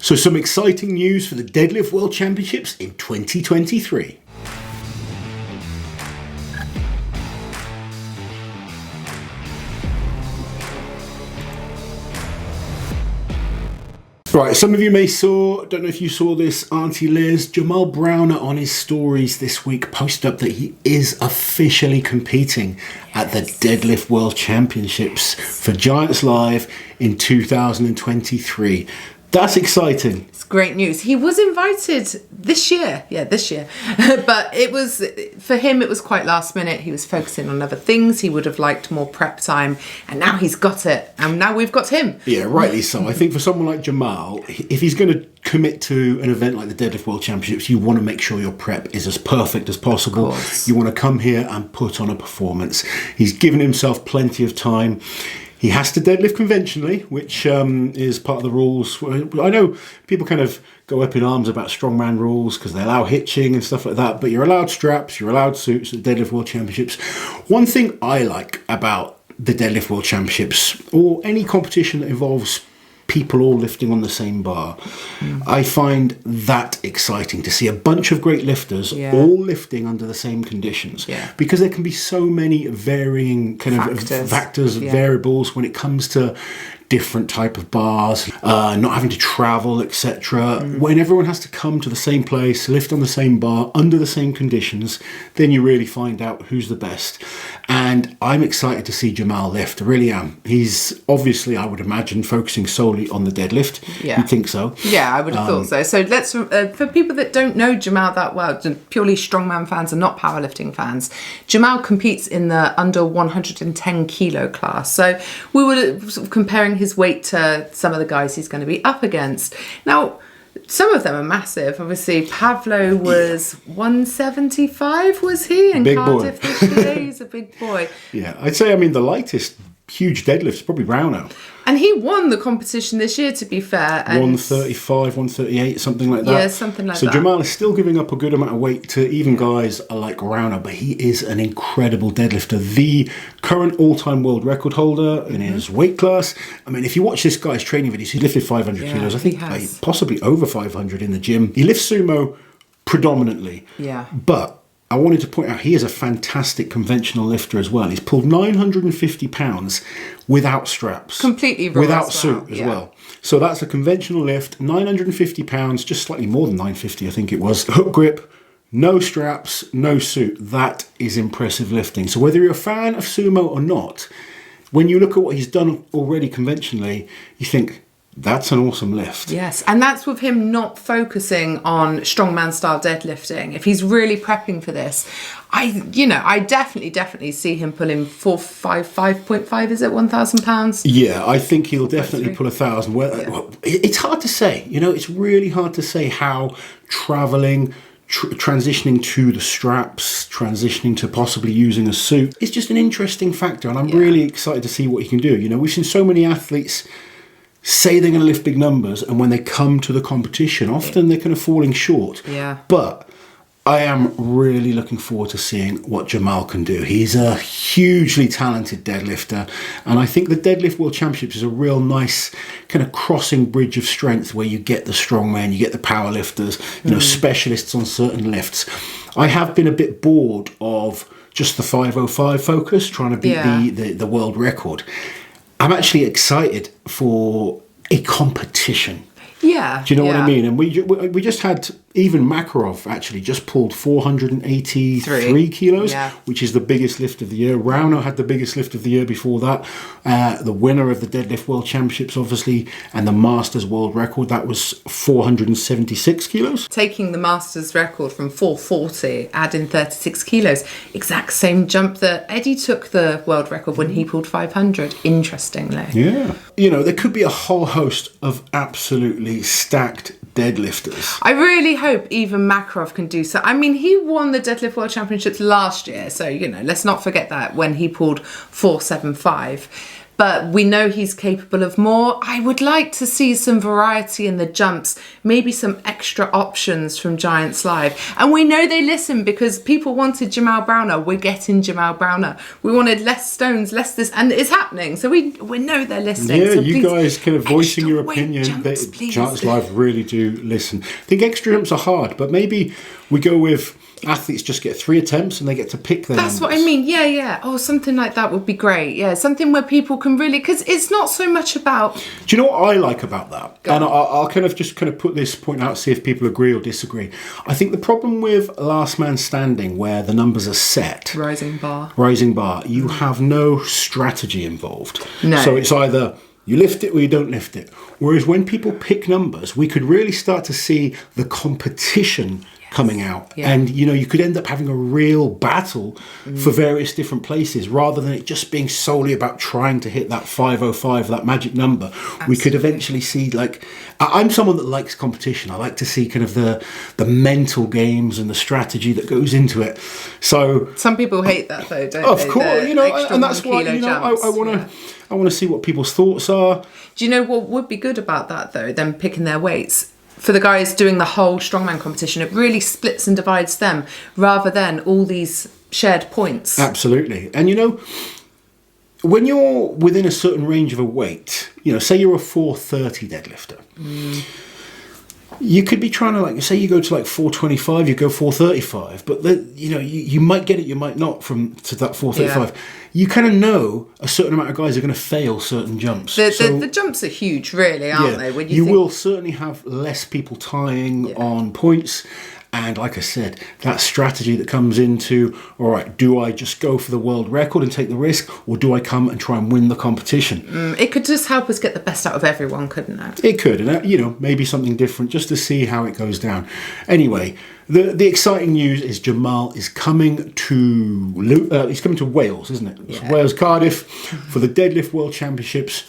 So some exciting news for the Deadlift World Championships in 2023. Right, some of you don't know if you saw this, Auntie Liz, Jamal Browner on his stories this week posted up that he is officially competing at the Deadlift World Championships for Giants Live in 2023. That's exciting. It's great news. He was invited this year. But for him, it was quite last minute. He was focusing on other things. He would have liked more prep time. And now he's got it. And now we've got him. Yeah, rightly so. I think for someone like Jamal, if he's going to commit to an event like the Deadlift World Championships, you want to make sure your prep is as perfect as possible. You want to come here and put on a performance. He's given himself plenty of time. He has to deadlift conventionally, which is part of the rules. I know people kind of go up in arms about strongman rules because they allow hitching and stuff like that, but you're allowed straps, you're allowed suits at Deadlift World Championships. One thing I like about the Deadlift World Championships, or any competition that involves people all lifting on the same bar, I find that exciting to see a bunch of great lifters all lifting under the same conditions, because there can be so many varying kind of factors, variables when it comes to different type of bars, not having to travel, etc. When everyone has to come to the same place, lift on the same bar, under the same conditions, then you really find out who's the best. And I'm excited to see Jamal lift, I really am. He's obviously, I would imagine, focusing solely on the deadlift. You think so? Yeah, I would have thought so. So let's, for people that don't know Jamal that well, purely strongman fans and not powerlifting fans, Jamal competes in the under 110 kilo class. So we were sort of comparing his weight to some of the guys he's going to be up against. Now, some of them are massive. Obviously, Pavlo was 175, was he? In big Cardiff boy. this year. He's a big boy. Yeah, I'd say, the lightest huge deadlift is probably Browner. And he won the competition this year, to be fair. And 135, 138, something like that. Yeah, something like that. So Jamal is still giving up a good amount of weight to even guys like Browner, but he is an incredible deadlifter. The current all-time world record holder in his weight class. If you watch this guy's training videos, he lifted 500 kilos. I think possibly over 500 in the gym. He lifts sumo predominantly. Yeah. But I wanted to point out he is a fantastic conventional lifter as well. He's pulled 950 pounds without straps. Completely raw. Without suit as well. So that's a conventional lift, 950 pounds, just slightly more than 950 I think it was. Hook grip, no straps, no suit. That is impressive lifting. So whether you're a fan of sumo or not, when you look at what he's done already conventionally, you think, that's an awesome lift. Yes, and that's with him not focusing on strongman style deadlifting. If he's really prepping for this, I definitely see him pulling 5.5, is it 1,000 pounds? Yeah, I think he'll definitely pull 1,000. Well, it's hard to say. It's really hard to say how traveling, transitioning to the straps, transitioning to possibly using a suit, it's just an interesting factor, and I'm really excited to see what he can do. We've seen so many athletes say they're going to lift big numbers, and when they come to the competition, often they're kind of falling short. Yeah. But I am really looking forward to seeing what Jamal can do. He's a hugely talented deadlifter, and I think the Deadlift World Championships is a real nice kind of crossing bridge of strength where you get the strongmen, you get the powerlifters, specialists on certain lifts. I have been a bit bored of just the 505 focus, trying to beat the world record. I'm actually excited for a competition. Yeah. Do you know what I mean? And we just had, even Makarov actually just pulled 483 kilos, which is the biggest lift of the year. Rauno had the biggest lift of the year before that. The winner of the Deadlift World Championships, obviously, and the Masters World Record, that was 476 kilos. Taking the Masters record from 440, adding 36 kilos. Exact same jump that Eddie took the world record when he pulled 500, interestingly. Yeah. There could be a whole host of absolutely stacked deadlifters. I really hope even Makarov can do so. He won the Deadlift World Championships last year, so let's not forget that, when he pulled 475. but we know he's capable of more. I would like to see some variety in the jumps, maybe some extra options from Giants Live. And we know they listen, because people wanted Jamal Browner. We're getting Jamal Browner. We wanted less stones, less this, and it's happening. So we know they're listening. Yeah, so you guys kind of voicing your weight opinion. jumps, That Giants Live really do listen. I think extra jumps are hard, but maybe we go with athletes just get 3 attempts and they get to pick their That's numbers. what I mean. Yeah. Oh, something like that would be great. Yeah, something where people can really, because it's not so much about. Do you know what I like about that? And I'll kind of just put this point out, see if people agree or disagree. I think the problem with last man standing, where the numbers are set, Rising bar, you have no strategy involved. No. So it's either you lift it or you don't lift it. Whereas when people pick numbers, we could really start to see the competition coming out, and you could end up having a real battle for various different places, rather than it just being solely about trying to hit that 505, that magic number. Absolutely. We could eventually see, like, I'm someone that likes competition. I like to see kind of the mental games and the strategy that goes into it. So some people hate that though, don't of they? Of course, and that's why I want to see what people's thoughts are. Do you know what would be good about that though? Them picking their weights. For the guys doing the whole strongman competition, it really splits and divides them, rather than all these shared points. Absolutely. And when you're within a certain range of a weight, say you're a 430 deadlifter, you could be trying to, like, say you go to like 425, you go 435, but you might get it, you might not to that 435. Yeah. You kind of know a certain amount of guys are going to fail certain jumps. The jumps are huge, really, aren't they? When you will certainly have less people tying on points. And like I said, that strategy that comes into, all right, do I just go for the world record and take the risk, or do I come and try and win the competition? It could just help us get the best out of everyone, couldn't it? It could, and maybe something different just to see how it goes down. Anyway, the exciting news is Jamal is coming to Wales, isn't it? Yeah. Wales, Cardiff, for the Deadlift World Championships.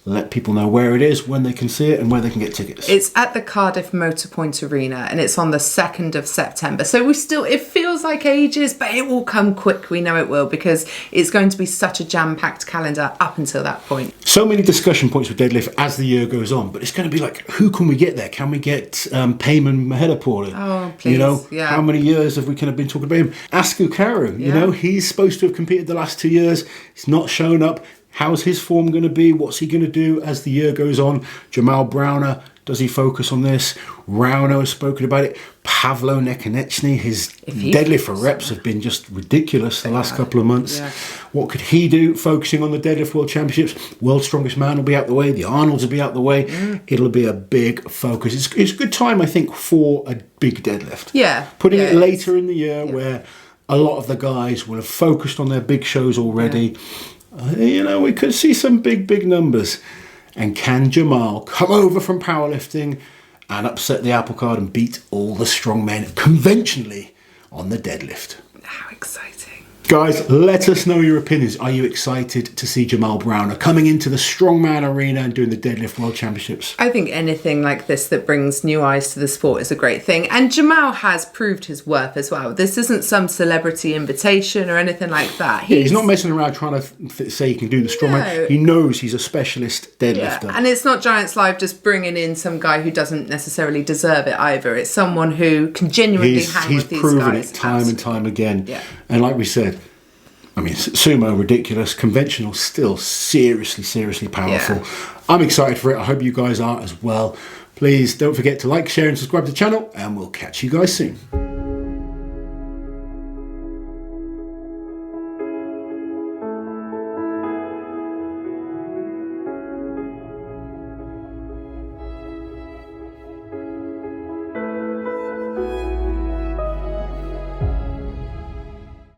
Let people know where it is, when they can see it, and where they can get tickets. It's at the Cardiff Motorpoint Arena, and it's on the 2nd of September. So it feels like ages, but it will come quick. We know it will, because it's going to be such a jam-packed calendar up until that point. So many discussion points with deadlift as the year goes on, but it's going to be like, who can we get there? Can we get Payman Mahedapur? Oh, please. How many years have we kind of been talking about him? Asku Karu, he's supposed to have competed the last 2 years. He's not shown up. How's his form going to be? What's he going to do as the year goes on? Jamal Browner, does he focus on this? Rauno has spoken about it. Pavlo Nekonechny, his deadlift for reps have been just ridiculous the last couple of months. Yeah. What could he do focusing on the Deadlift World Championships? World's Strongest Man will be out the way. The Arnolds will be out the way. It'll be a big focus. It's a good time, I think, for a big deadlift. Yeah. Putting it later in the year where a lot of the guys will have focused on their big shows already. Yeah. We could see some big numbers. And can Jamal come over from powerlifting and upset the apple cart and beat all the strong men conventionally on the deadlift? How exciting. Guys, let us know your opinions. Are you excited to see Jamal Browner coming into the Strongman arena and doing the Deadlift World Championships? I think anything like this that brings new eyes to the sport is a great thing. And Jamal has proved his worth as well. This isn't some celebrity invitation or anything like that. He's not messing around trying to say he can do the Strongman. No. He knows he's a specialist deadlifter. Yeah. And it's not Giants Live just bringing in some guy who doesn't necessarily deserve it either. It's someone who can genuinely hang with these guys. He's proven it time and time again. Yeah. And like we said, I mean, sumo, ridiculous. Conventional, still seriously powerful. Yeah. I'm excited for it. I hope you guys are as well. Please don't forget to like, share and subscribe to the channel, and we'll catch you guys soon.